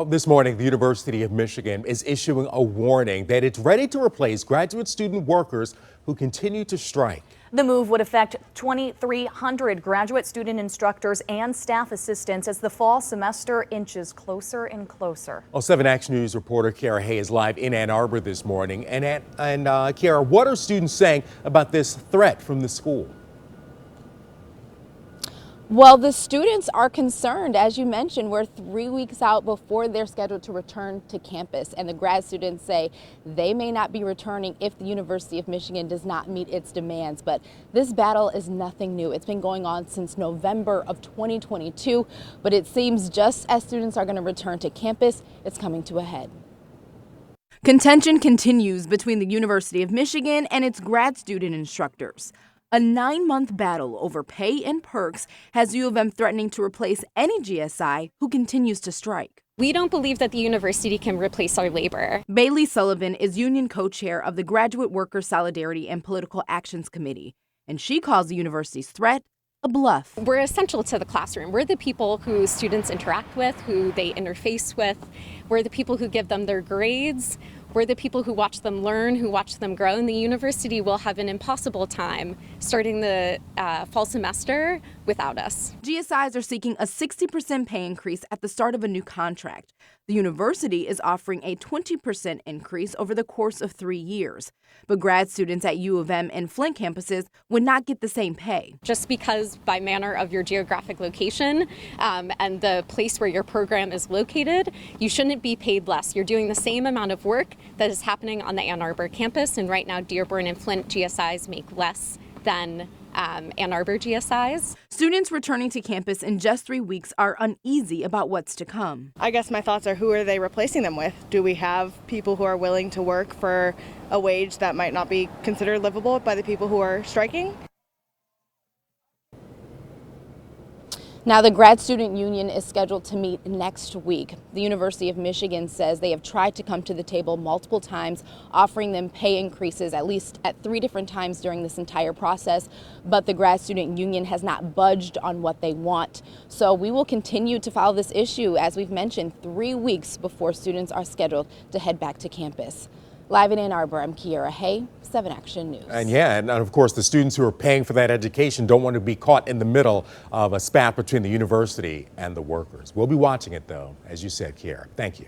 This morning, the University of Michigan is issuing a warning that it's ready to replace graduate student workers who continue to strike. The move would affect 2,300 graduate student instructors and staff assistants as the fall semester inches closer and closer. Well, 7 Action News reporter Kara Hay is live in Ann Arbor this morning. And Kara, what are students saying about this threat from the school? Well, the students are concerned. As you mentioned, we're 3 weeks out before they're scheduled to return to campus, and the grad students say they may not be returning if the University of Michigan does not meet its demands. But this battle is nothing new. It's been going on since November of 2022, but it seems just as students are going to return to campus, it's coming to a head. Contention continues between the University of Michigan and its grad student instructors. A 9-month battle over pay and perks has U of M threatening to replace any GSI who continues to strike. We don't believe that the university can replace our labor. Bailey Sullivan is union co-chair of the Graduate Workers Solidarity and Political Actions Committee, and she calls the university's threat a bluff. We're essential to the classroom. We're the people who students interact with, who they interface with. We're the people who give them their grades. We're the people who watch them learn, who watch them grow, and the university will have an impossible time starting the fall semester without us. GSIs are seeking a 60% pay increase at the start of a new contract. The university is offering a 20% increase over the course of 3 years. But grad students at U of M and Flint campuses would not get the same pay. Just because by manner of your geographic location and the place where your program is located, you shouldn't be paid less. You're doing the same amount of work that is happening on the Ann Arbor campus, and right now Dearborn and Flint GSIs make less than Ann Arbor GSIs. Students returning to campus in just 3 weeks are uneasy about what's to come. I guess my thoughts are, who are they replacing them with? Do we have people who are willing to work for a wage that might not be considered livable by the people who are striking? Now, the grad student union is scheduled to meet next week. The University of Michigan says they have tried to come to the table multiple times, offering them pay increases at least at 3 different times during this entire process. But the grad student union has not budged on what they want. So we will continue to follow this issue, as we've mentioned, 3 weeks before students are scheduled to head back to campus. Live in Ann Arbor, I'm Kara Hay, 7 Action News. And of course, the students who are paying for that education don't want to be caught in the middle of a spat between the university and the workers. We'll be watching it, though, as you said, Kara. Thank you.